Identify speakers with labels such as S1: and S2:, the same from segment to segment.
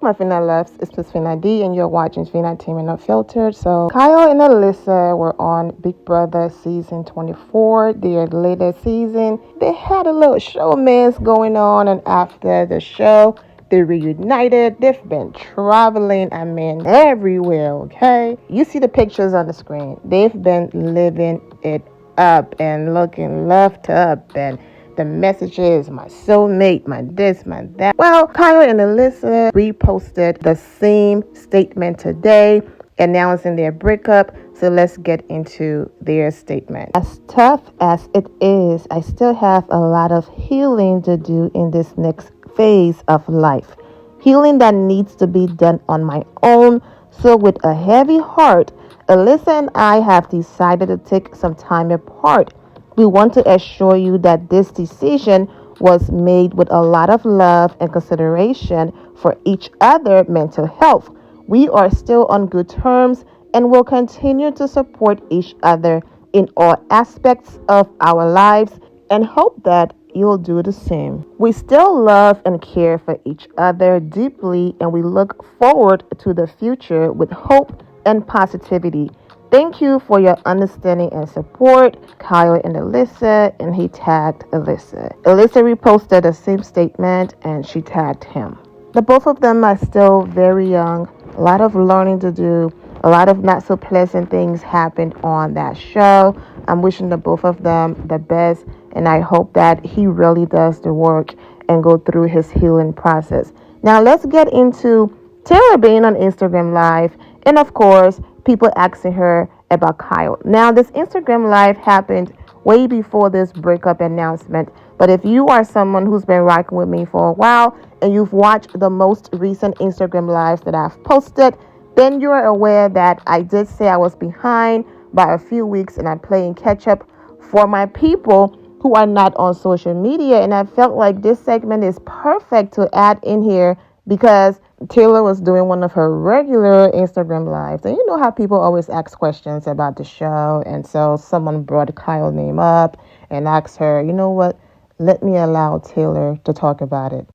S1: my Fina loves. It's Miss Fina D, and you're watching Fina Team Unfiltered. So, Kyle and Alyssa were on Big Brother season 24, their latest season. They had a little showmance going on, and after the show, they reunited. They've been traveling, everywhere, okay? You see the pictures on the screen. They've been living it up and looking loved up, and the messages, my soulmate, my this, my that. Well, Kyle and Alyssa reposted the same statement today, announcing their breakup. So let's get into their statement. As tough as it is, I still have a lot of healing to do in this next phase of life. Healing that needs to be done on my own. So with a heavy heart, Alyssa and I have decided to take some time apart. We want to assure you that this decision was made with a lot of love and consideration for each other's mental health. We are still on good terms and will continue to support each other in all aspects of our lives and hope that you'll do the same. We still love and care for each other deeply, and we look forward to the future with hope and positivity. Thank you for your understanding and support, Kyle and Alyssa, and he tagged Alyssa. Alyssa reposted the same statement and she tagged him. The both of them are still very young, a lot of learning to do, a lot of not so pleasant things happened on that show. I'm wishing the both of them the best, and I hope that he really does the work and go through his healing process. Now let's get into Taylor being on Instagram Live, and of course, people asking her about Kyle. Now, this Instagram Live happened way before this breakup announcement, but if you are someone who's been rocking with me for a while and you've watched the most recent Instagram Lives that I've posted, then you're aware that I did say I was behind by a few weeks and I'm playing catch up for my people who are not on social media, and I felt like this segment is perfect to add in here because Taylor was doing one of her regular Instagram lives. And you know how people always ask questions about the show. And so someone brought Kyle's name up and asked her, you know what, let me allow Taylor to talk about it.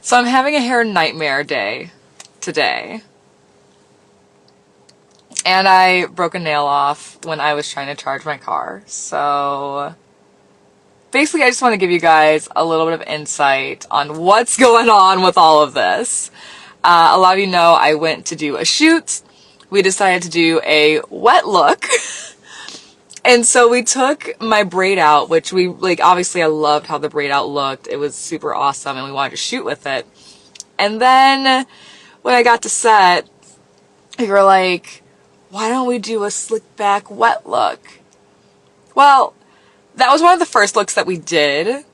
S2: So I'm having a hair nightmare day today. And I broke a nail off when I was trying to charge my car. So basically, I just want to give you guys a little bit of insight on what's going on with all of this. A lot of you know I went to do a shoot. We decided to do a wet look. And so we took my braid out, which obviously I loved how the braid out looked. It was super awesome and we wanted to shoot with it. And then when I got to set, we were like, why don't we do a slick back wet look? Well, that was one of the first looks that we did.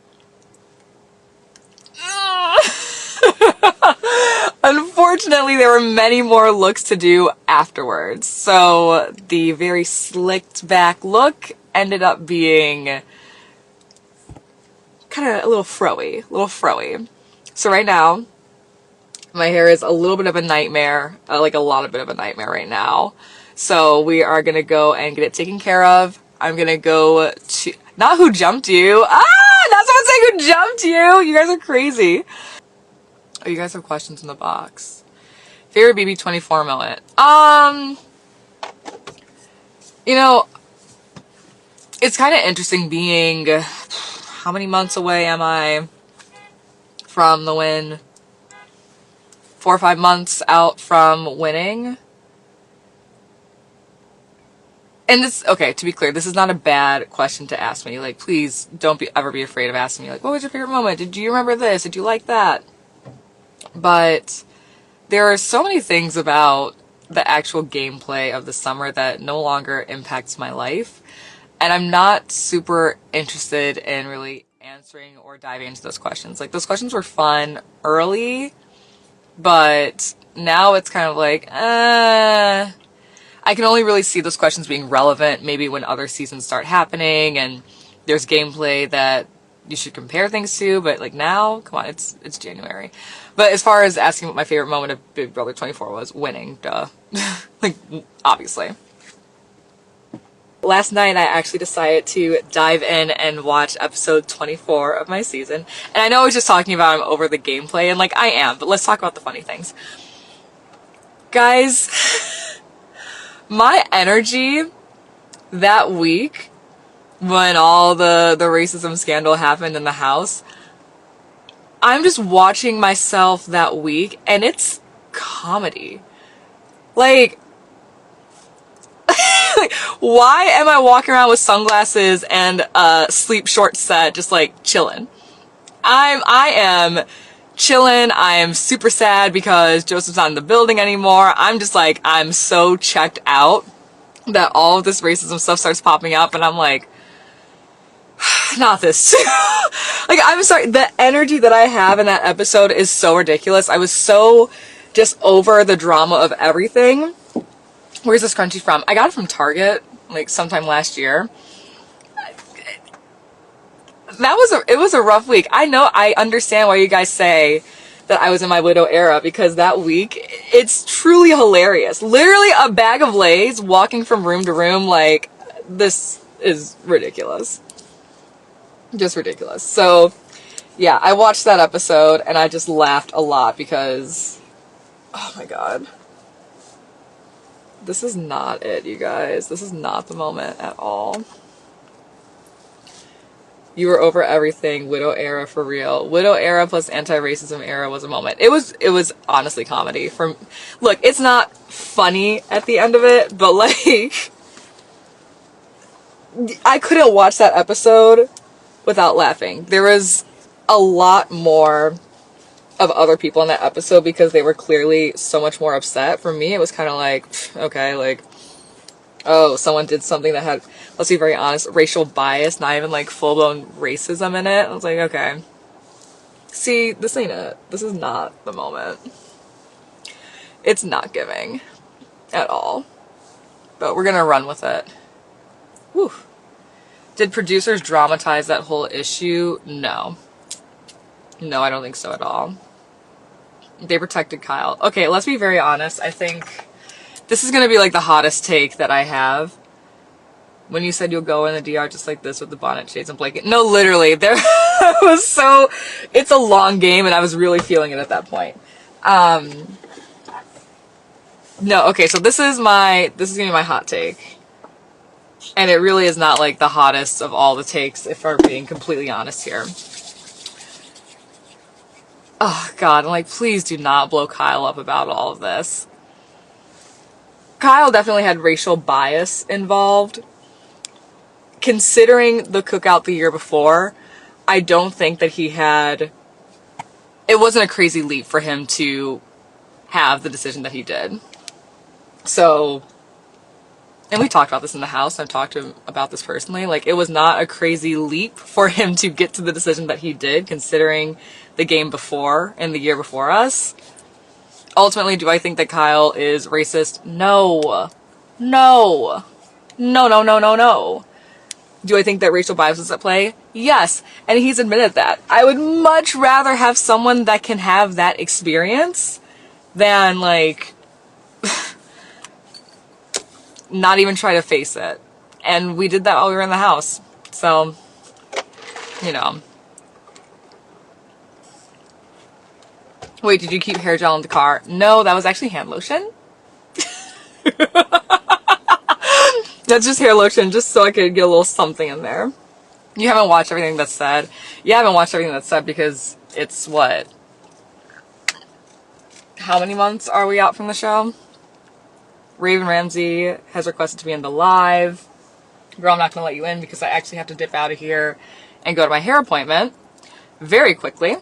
S2: Unfortunately, there were many more looks to do afterwards. So the very slicked back look ended up being kind of a little froey. So right now, my hair is a little bit of a nightmare, like a lot of bit of a nightmare right now. So we are going to go and get it taken care of. I'm going to go to, not who jumped you. Not someone saying who jumped you. You guys are crazy. Oh, you guys have questions in the box. Favorite BB24 moment. You know, it's kind of interesting being, how many months away am I from the win? 4 or 5 months out from winning. And this, okay, to be clear, this is not a bad question to ask me. Like, please don't ever be afraid of asking me, like, what was your favorite moment? Did you remember this? Did you like that? But there are so many things about the actual gameplay of the summer that no longer impacts my life. And I'm not super interested in really answering or diving into those questions. Like, those questions were fun early, but now it's kind of like, I can only really see those questions being relevant maybe when other seasons start happening and there's gameplay that you should compare things to, but like now, come on, it's January. But as far as asking what my favorite moment of Big Brother 24 was, winning, duh. Like, obviously. Last night I actually decided to dive in and watch episode 24 of my season. And I know I was just talking about I'm over the gameplay, and like I am, but let's talk about the funny things. Guys, my energy that week when all the racism scandal happened in the house, I'm just watching myself that week and it's comedy. Like, like, why am I walking around with sunglasses and a sleep short set just like chilling? I am chilling. I am super sad because Joseph's not in the building anymore. I'm just like, I'm so checked out that all of this racism stuff starts popping up and I'm like, not this. Like, I'm sorry, the energy that I have in that episode is so ridiculous. I was so just over the drama of everything. Where's this scrunchie from? I got it from Target, like sometime last year. It was a rough week. I know, I understand why you guys say that I was in my widow era, because that week, it's truly hilarious. Literally a bag of Lay's walking from room to room, like, this is ridiculous. Just ridiculous. So, yeah, I watched that episode and I just laughed a lot because, oh my god. This is not it, you guys. This is not the moment at all. You were over everything. Widow era for real. Widow era plus anti-racism era was a moment. It was honestly comedy. Look, it's not funny at the end of it, but like, I couldn't watch that episode without laughing. There was a lot more of other people in that episode because they were clearly so much more upset. For me, it was kind of like, okay, like, oh, someone did something that had, let's be very honest, racial bias, not even like full-blown racism in it. I was like, okay. See, this ain't it. This is not the moment. It's not giving at all. But we're gonna run with it. Whew. Did producers dramatize that whole issue? No. No, I don't think so at all. They protected Kyle. Okay, let's be very honest. I think this is going to be like the hottest take that I have. When you said you'll go in the DR just like this with the bonnet, shades, and blanket. No, literally. There was so... It's a long game and I was really feeling it at that point. No, okay, so this is going to be my hot take. And it really is not like the hottest of all the takes, if we're being completely honest here. Oh god, I'm like, please do not blow Kyle up about all of this. Kyle definitely had racial bias involved. Considering the cookout the year before, I don't think that it wasn't a crazy leap for him to have the decision that he did. So, and we talked about this in the house, I've talked to him about this personally, like, it was not a crazy leap for him to get to the decision that he did, considering the game before and the year before us. Ultimately, do I think that Kyle is racist? No. No. No, no, no, no, no. Do I think that racial bias is at play? Yes. And he's admitted that. I would much rather have someone that can have that experience than, like, not even try to face it. And we did that while we were in the house. So, you know. Wait, did you keep hair gel in the car? No, that was actually hand lotion. That's just hair lotion, just so I could get a little something in there. You haven't watched everything that's said. You haven't watched everything that's said because it's what? How many months are we out from the show? Raven Ramsey has requested to be in the live. Girl, I'm not going to let you in because I actually have to dip out of here and go to my hair appointment very quickly.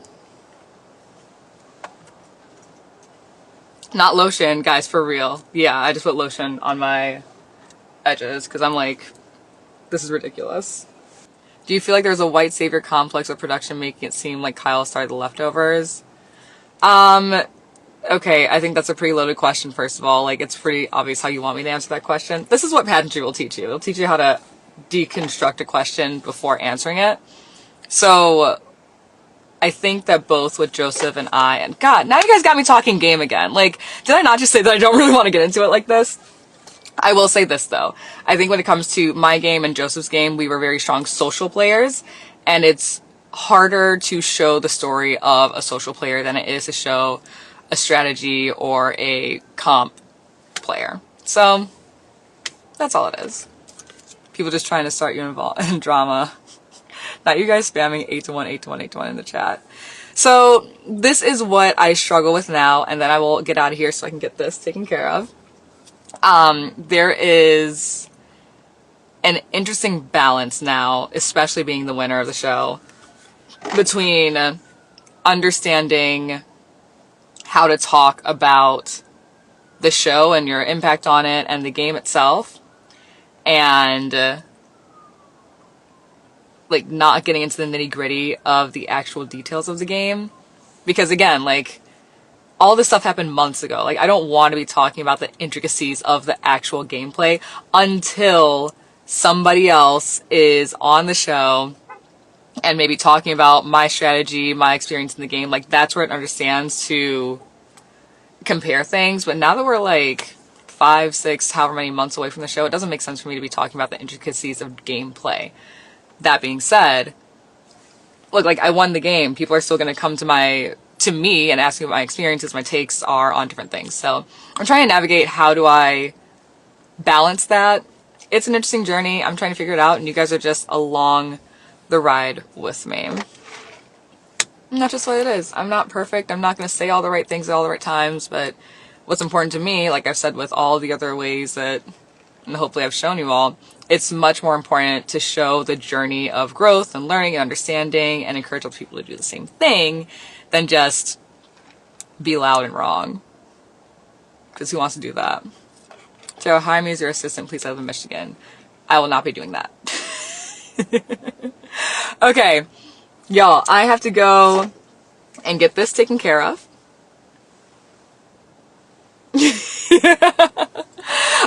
S2: Not lotion, guys, for real. Yeah, I just put lotion on my edges because I'm like, this is ridiculous. Do you feel like there's a white savior complex of production making it seem like Kyle started the leftovers? Okay, I think that's a pretty loaded question, first of all. Like, it's pretty obvious how you want me to answer that question. This is what pageantry will teach you. It'll teach you how to deconstruct a question before answering it. So, I think that both with Joseph and God, now you guys got me talking game again. Like, did I not just say that I don't really want to get into it like this? I will say this though. I think when it comes to my game and Joseph's game, we were very strong social players, and it's harder to show the story of a social player than it is to show a strategy or a comp player. So that's all it is. People just trying to start you in drama. Not you guys spamming 8-1, 8-1, 8-1 in the chat. So this is what I struggle with now, and then I will get out of here so I can get this taken care of. There is an interesting balance now, especially being the winner of the show, between understanding how to talk about the show and your impact on it and the game itself, and like not getting into the nitty-gritty of the actual details of the game. Because again, like, all this stuff happened months ago. Like, I don't want to be talking about the intricacies of the actual gameplay until somebody else is on the show and maybe talking about my strategy, my experience in the game. Like, that's where it understands to compare things. But now that we're like 5, 6, however many months away from the show, it doesn't make sense for me to be talking about the intricacies of gameplay. That being said, look, like, I won the game. People are still going to come to me and ask me what my experiences, my takes are on different things. So I'm trying to navigate how do I balance that. It's an interesting journey. I'm trying to figure it out, and you guys are just along the ride with me. And that's just what it is. I'm not perfect. I'm not going to say all the right things at all the right times, but what's important to me, like I've said with all the other ways that, and hopefully I've shown you all, it's much more important to show the journey of growth and learning and understanding and encourage other people to do the same thing than just be loud and wrong. Because who wants to do that? So hire me as your assistant, please. I live in Michigan. I will not be doing that. Okay, y'all, I have to go and get this taken care of.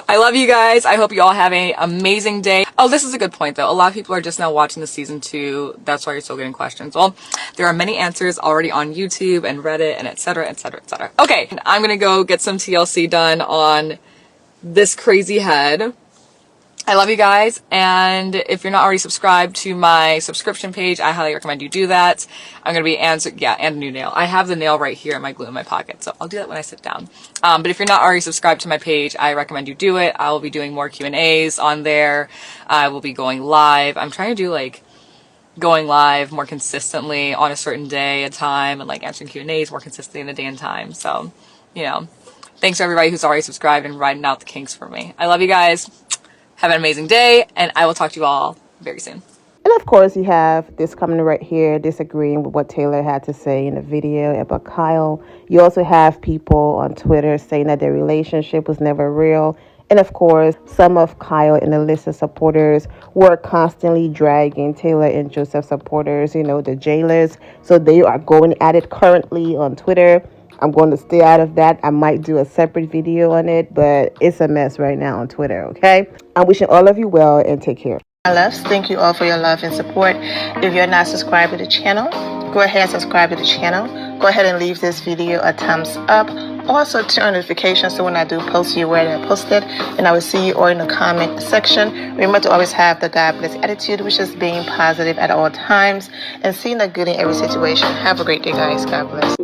S2: I love you guys. I hope you all have an amazing day. Oh, this is a good point though. A lot of people are just now watching the season 2. That's why you're still getting questions. Well, there are many answers already on YouTube and Reddit and etc, etc, etc. Okay, I'm gonna go get some TLC done on this crazy head. I love you guys, and if you're not already subscribed to my subscription page, I highly recommend you do that. I'm going to be and a new nail. I have the nail right here in my glue in my pocket, so I'll do that when I sit down. But if you're not already subscribed to my page, I recommend you do it. I will be doing more Q&As on there. I will be going live. I'm trying to do like going live more consistently on a certain day and time, and like answering Q&As more consistently in a day and time. So, you know, thanks to everybody who's already subscribed and riding out the kinks for me. I love you guys. Have an amazing day, and I will talk to you all very soon.
S1: And of course, you have this coming right here, disagreeing with what Taylor had to say in the video about Kyle. You also have people on Twitter saying that their relationship was never real. And of course, some of Kyle and Alyssa supporters were constantly dragging Taylor and Joseph supporters, you know, the jailers. So they are going at it currently on Twitter. I'm going to stay out of that. I might do a separate video on it, but it's a mess right now on Twitter, okay? I'm wishing all of you well, and take care. My loves, thank you all for your love and support. If you're not subscribed to the channel, go ahead and subscribe to the channel. Go ahead and leave this video a thumbs up. Also, turn on notifications so when I do post, you're aware that I posted. And I will see you all in the comment section. Remember to always have the God bless attitude, which is being positive at all times and seeing the good in every situation. Have a great day, guys. God bless.